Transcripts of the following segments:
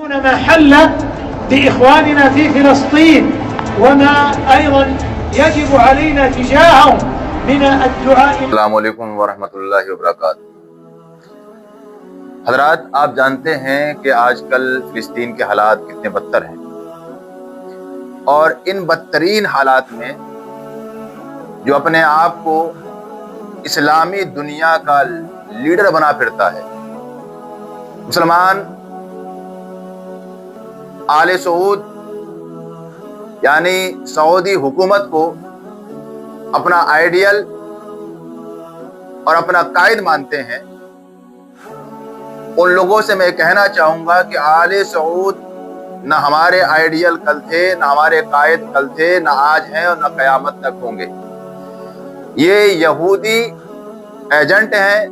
ما حل بإخواننا في فلسطين وما أيضا يجب علينا تجاههم من الدعاء. السلام علیکم ورحمۃ اللہ وبرکاتہ. حضرات، آپ جانتے ہیں کہ آج کل فلسطین کے حالات کتنے بدتر ہیں، اور ان بدترین حالات میں جو اپنے آپ کو اسلامی دنیا کا لیڈر بنا پھرتا ہے، مسلمان آل سعود یعنی سعودی حکومت کو اپنا آئیڈیل اور اپنا قائد مانتے ہیں، ان لوگوں سے میں کہنا چاہوں گا کہ آل سعود نہ ہمارے آئیڈیل کل تھے، نہ ہمارے قائد کل تھے، نہ آج ہیں اور نہ قیامت تک ہوں گے. یہ یہودی ایجنٹ ہیں،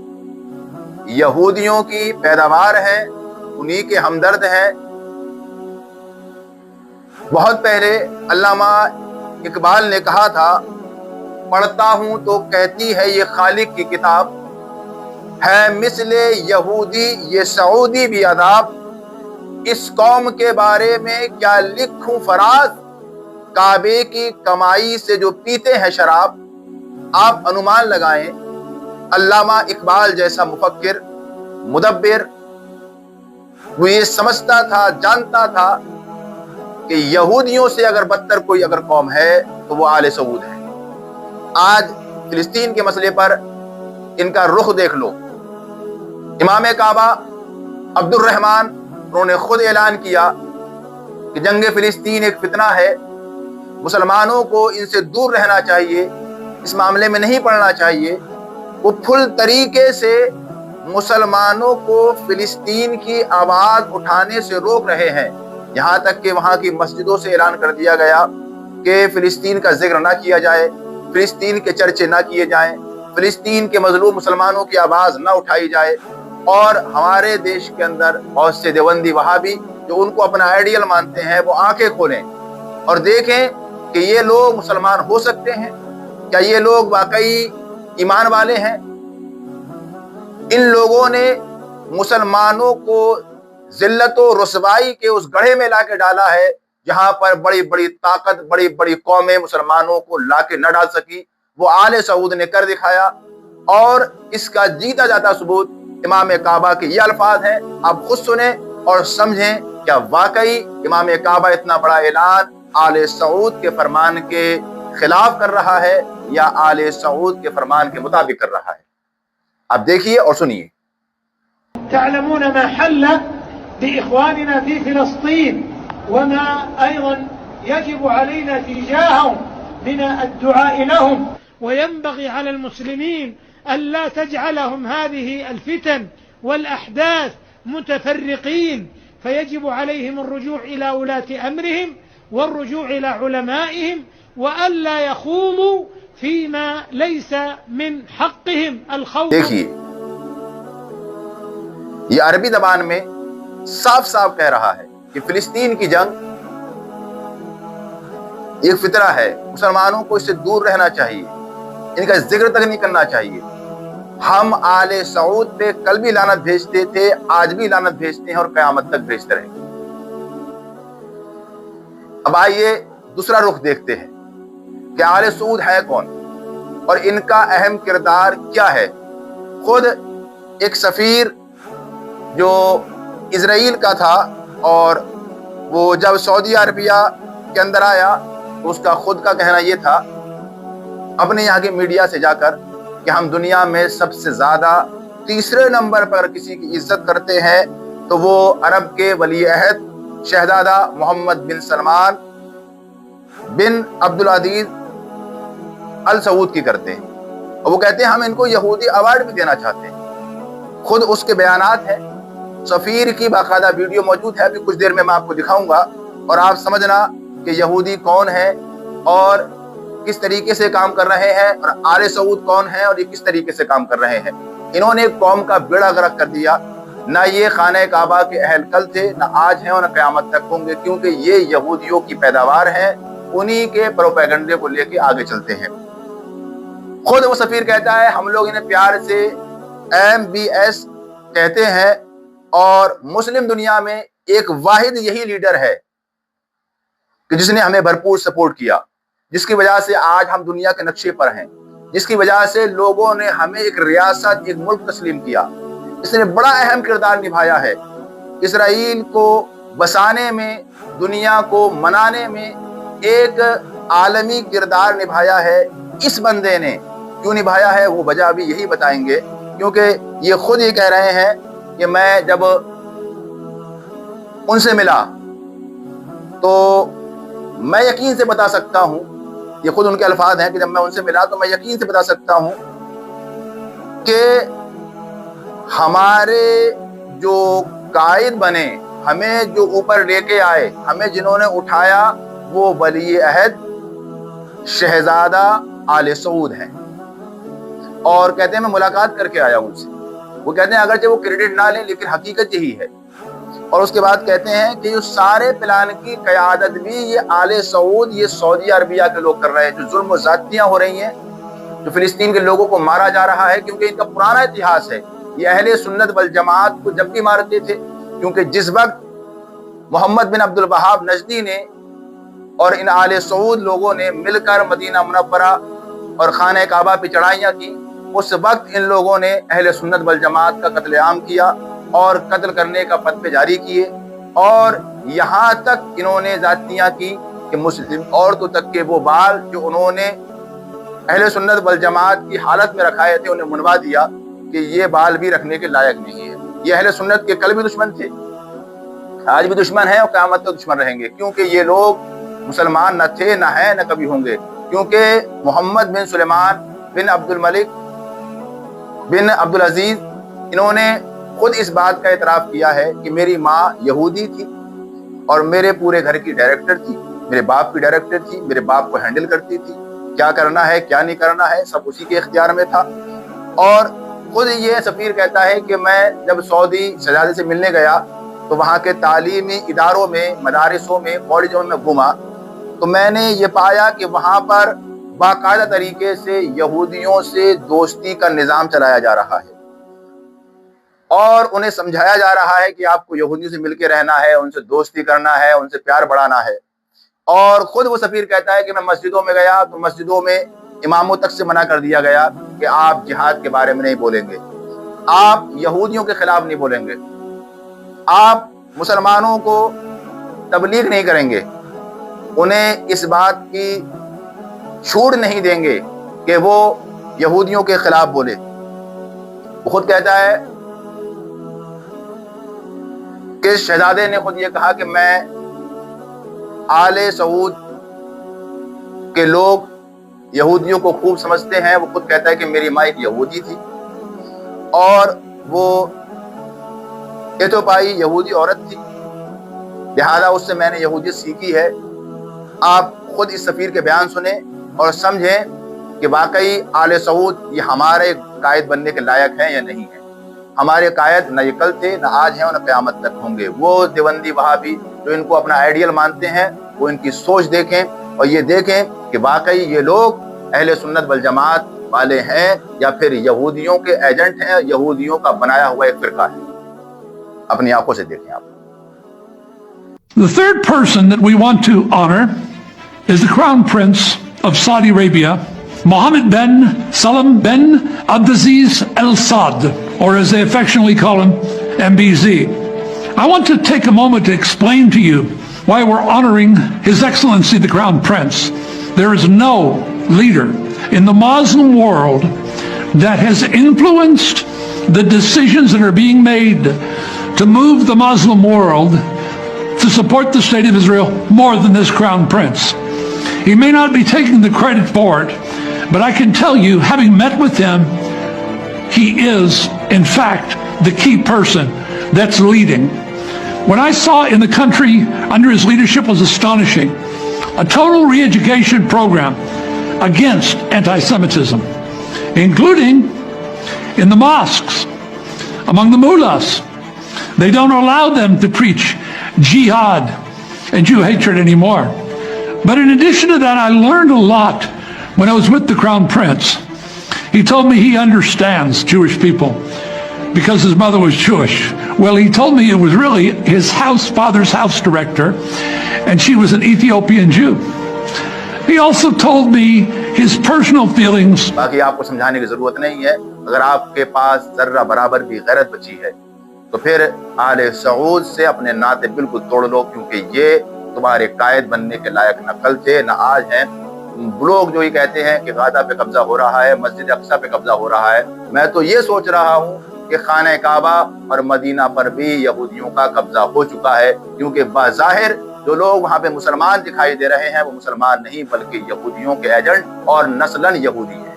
یہودیوں کی پیداوار ہیں، انہی کے ہمدرد ہیں. بہت پہلے علامہ اقبال نے کہا تھا، پڑھتا ہوں تو کہتی ہے یہ خالق کی کتاب، ہے مثل یہودی یہ سعودی بھی عذاب. اس قوم کے بارے میں کیا لکھوں فراز، کعبے کی کمائی سے جو پیتے ہیں شراب. آپ انمان لگائیں، علامہ اقبال جیسا مفکر مدبر وہ یہ سمجھتا تھا، جانتا تھا کہ یہودیوں سے اگر بدتر کوئی اگر قوم ہے تو وہ آل سعود ہے. آج فلسطین کے مسئلے پر ان کا رخ دیکھ لو. امام کعبہ عبد الرحمن انہوں نے خود اعلان کیا کہ جنگ فلسطین ایک فتنہ ہے، مسلمانوں کو ان سے دور رہنا چاہیے، اس معاملے میں نہیں پڑھنا چاہیے. وہ پھل طریقے سے مسلمانوں کو فلسطین کی آواز اٹھانے سے روک رہے ہیں، یہاں تک کہ وہاں کی مسجدوں سے اعلان کر دیا گیا کہ فلسطین کا ذکر نہ کیا جائے، فلسطین کے چرچے نہ کیے جائیں، فلسطین کے مظلوم مسلمانوں کی آواز نہ اٹھائی جائے. اور ہمارے دیش کے اندر بہت سے دیوبندی وہابی جو ان کو اپنا آئیڈیل مانتے ہیں وہ آنکھیں کھولیں اور دیکھیں کہ یہ لوگ مسلمان ہو سکتے ہیں، کیا یہ لوگ واقعی ایمان والے ہیں. ان لوگوں نے مسلمانوں کو ذلت و رسوائی کے اس گڑھے میں لا کے ڈالا ہے جہاں پر بڑی بڑی طاقت، بڑی بڑی قومیں مسلمانوں کو لا کے نہ ڈال سکی. وہ آل سعود نے کر دکھایا، اور اس کا جیتا جاتا ثبوت امام کعبہ کے یہ الفاظ ہیں. آپ خود سنیں اور سمجھیں کیا واقعی امام کعبہ اتنا بڑا اعلان آل سعود کے فرمان کے خلاف کر رہا ہے یا آل سعود کے فرمان کے مطابق کر رہا ہے. آپ دیکھیے اور سنیے. تعلمون ما حل بإخواننا في فلسطين وما أيضا يجب علينا تجاههم من الدعاء لهم. وينبغي على المسلمين ألا تجعلهم هذه الفتن والأحداث متفرقين، فيجب عليهم الرجوع إلى ولاة أمرهم والرجوع إلى علمائهم، وألا يخوضوا فيما ليس من حقهم الخوض. دیکھیے، یہ عربی زبان میں صاف صاف کہہ رہا ہے کہ فلسطین کی جنگ ایک فطرہ ہے، مسلمانوں کو اس سے دور رہنا چاہیے، ان کا ذکر تک نہیں کرنا چاہیے. ہم آل سعود پہ کل بھی لعنت بھیجتے تھے، آج بھی لعنت بھیجتے ہیں اور قیامت تک بھیجتے رہیں گے. اب آئیے دوسرا رخ دیکھتے ہیں کہ آل سعود ہے کون اور ان کا اہم کردار کیا ہے. خود ایک سفیر جو اسرائیل کا تھا، اور وہ جب سعودی عربیہ کے اندر آیا تو اس کا خود کا کہنا یہ تھا اپنے یہاں کے میڈیا سے جا کر کہ ہم دنیا میں سب سے زیادہ تیسرے نمبر پر کسی کی عزت کرتے ہیں تو وہ عرب کے ولی عہد شہزادہ محمد بن سلمان بن عبدالعزیز ال سعود کی کرتے ہیں، اور وہ کہتے ہیں ہم ان کو یہودی ایوارڈ بھی دینا چاہتے ہیں. خود اس کے بیانات ہیں، سفیر کی باقاعدہ ویڈیو موجود ہے، ابھی کچھ دیر میں آپ کو دکھاؤں گا، اور آپ سمجھنا کہ یہودی کون ہے اور کس طریقے سے کام کر رہے ہیں، اور آل سعود کون ہے اور یہ کس طریقے سے کام کر رہے ہیں. انہوں نے قوم کا بیڑا غرق کر دیا. نہ یہ خانہ کعبہ کے اہل کل تھے، نہ آج ہیں اور نہ قیامت تک ہوں گے، کیونکہ یہ یہودیوں کی پیداوار ہے، انہی کے پروپیگنڈے کو لے کے آگے چلتے ہیں. خود وہ سفیر کہتا ہے ہم لوگ انہیں پیار سے MBS کہتے ہیں، اور مسلم دنیا میں ایک واحد یہی لیڈر ہے کہ جس نے ہمیں بھرپور سپورٹ کیا، جس کی وجہ سے آج ہم دنیا کے نقشے پر ہیں، جس کی وجہ سے لوگوں نے ہمیں ایک ریاست، ایک ملک تسلیم کیا۔ اس نے بڑا اہم کردار نبھایا ہے، اسرائیل کو بسانے میں، دنیا کو منانے میں ایک عالمی کردار نبھایا ہے۔ اس بندے نے کیوں نبھایا ہے وہ وجہ بھی یہی بتائیں گے، کیونکہ یہ خود ہی کہہ رہے ہیں کہ میں جب ان سے ملا تو میں یقین سے بتا سکتا ہوں، یہ خود ان کے الفاظ ہیں کہ جب میں ان سے ملا تو میں یقین سے بتا سکتا ہوں کہ ہمارے جو قائد بنے، ہمیں جو اوپر لے کے آئے، ہمیں جنہوں نے اٹھایا، وہ ولی عہد شہزادہ آل سعود ہیں۔ اور کہتے ہیں میں ملاقات کر کے آیا ان سے، وہ کہتے ہیں اگرچہ وہ کریڈٹ نہ لیں لیکن حقیقت یہی ہے۔ اور اس کے بعد کہتے ہیں کہ یہ سارے پلان کی قیادت بھی یہ آل سعود، یہ سعودی عربیہ کے لوگ کر رہے ہیں، جو ظلم و زیادتیاں ہو رہی ہیں، جو فلسطین کے لوگوں کو مارا جا رہا ہے، کیونکہ ان کا پرانا اتہاس ہے۔ یہ اہل سنت والجماعت کو جب بھی مارتے تھے، کیونکہ جس وقت محمد بن عبد الوہاب نجدی نے اور ان آل سعود لوگوں نے مل کر مدینہ منورہ اور خانہ کعبہ پہ چڑھائیاں کی، اس وقت ان لوگوں نے اہل سنت والجماعت کا قتل عام کیا اور قتل کرنے کا فتوے جاری کیے، اور یہاں تک انہوں نے زیادتیاں کی کہ مسلم عورتوں تک کے وہ بال جو انہوں نے اہل سنت والجماعت کی حالت میں رکھائے تھے انہیں منوا دیا کہ یہ بال بھی رکھنے کے لائق نہیں ہے۔ یہ اہل سنت کے کل بھی دشمن تھے، آج بھی دشمن ہیں اور قیامت تک دشمن رہیں گے، کیونکہ یہ لوگ مسلمان نہ تھے، نہ ہیں، نہ کبھی ہوں گے۔ کیونکہ محمد بن سلیمان بن عبد الملک بن عبد العزیز انہوں نے خود اس بات کا اعتراف کیا ہے کہ میری ماں یہودی تھی اور میرے پورے گھر کی ڈائریکٹر تھی، میرے باپ کی ڈائریکٹر تھی، میرے باپ کو ہینڈل کرتی تھی، کیا کرنا ہے کیا نہیں کرنا ہے سب اسی کے اختیار میں تھا۔ اور خود یہ سفیر کہتا ہے کہ میں جب سعودی شہزادے سے ملنے گیا تو وہاں کے تعلیمی اداروں میں، مدارسوں میں، کالجوں میں گھوما تو میں نے یہ پایا کہ وہاں پر باقاعدہ طریقے سے یہودیوں سے دوستی کا نظام چلایا جا رہا ہے، اور انہیں سمجھایا جا رہا ہے کہ آپ کو یہودیوں سے مل کے رہنا ہے، ان سے دوستی کرنا ہے، ان سے پیار بڑھانا ہے۔ اور خود وہ سفیر کہتا ہے کہ میں مسجدوں میں گیا تو مسجدوں میں اماموں تک سے منع کر دیا گیا کہ آپ جہاد کے بارے میں نہیں بولیں گے، آپ یہودیوں کے خلاف نہیں بولیں گے، آپ مسلمانوں کو تبلیغ نہیں کریں گے، انہیں اس بات کی چھوٹ نہیں دیں گے کہ وہ یہودیوں کے خلاف بولے۔ وہ خود کہتا ہے کہ شہزادے نے خود یہ کہا کہ میں آل سعود کے لوگ یہودیوں کو خوب سمجھتے ہیں۔ وہ خود کہتا ہے کہ میری ماں ایک یہودی تھی اور وہ ایتھوپائی یہودی عورت تھی، لہذا اس سے میں نے یہودیت سیکھی ہے۔ آپ خود اس سفیر کے بیان سنیں اور سمجھیں کہ واقعی آل سعود یہ ہمارے قائد بننے کے لائق ہیں یا نہیں ہیں۔ ہمارے قائد نہ یہ کل تھے، نہ آج ہیں اور نہ قیامت تک ہوں گے۔ وہ دیوبندی وہابی جو ان کو اپنا آئیڈیل مانتے ہیں، وہ ان کی سوچ دیکھیں اور یہ دیکھیں کہ واقعی یہ لوگ اہل سنت والجماعت والے ہیں یا پھر یہودیوں کے ایجنٹ ہیں، یہودیوں کا بنایا ہوا ایک فرقہ ہے۔ اپنی آنکھوں سے دیکھیں آپ۔ The third person that we want to honor is the Crown Prince of Saudi Arabia, Mohammed bin Salam bin Abdulaziz Al Saud, or as they affectionately call him, MBZ. I want to take a moment to explain to you why we're honoring His Excellency the Crown Prince. There is no leader in the Muslim world that has influenced the decisions that are being made to move the Muslim world to support the state of Israel more than this Crown Prince. He may not be taking the credit for it, but I can tell you, having met with him, he is, in fact, the key person that's leading. What I saw in the country under his leadership was astonishing. A total re-education program against anti-Semitism, including in the mosques, among the mullahs. They don't allow them to preach jihad and Jew hatred anymore. But in addition to that, I learned a lot when I was with the Crown Prince. He told me he understands Jewish people because his mother was Jewish. Well, he told me it was really his father's house director, and she was an Ethiopian Jew. He also told me his personal feelings. باقی آپ کو سمجھانے کی ضرورت نہیں ہے. اگر آپ کے پاس ذرہ برابر بھی غیرت بچی ہے تو پھر آل سعود سے اپنے ناطے بالکل توڑ لو، کیونکہ یہ تمہارے قائد بننے کے لائق نہ کل تھے نہ آج ہیں. لوگ جو یہ کہتے ہیں کہ غزہ پہ قبضہ ہو رہا ہے، مسجد اقصی پہ قبضہ ہو رہا ہے، میں تو یہ سوچ رہا ہوں کہ خانہ کعبہ اور مدینہ پر بھی یہودیوں کا قبضہ ہو چکا ہے، کیونکہ بظاہر جو لوگ وہاں پہ مسلمان دکھائی دے رہے ہیں وہ مسلمان نہیں بلکہ یہودیوں کے ایجنٹ اور نسلاً یہودی ہیں.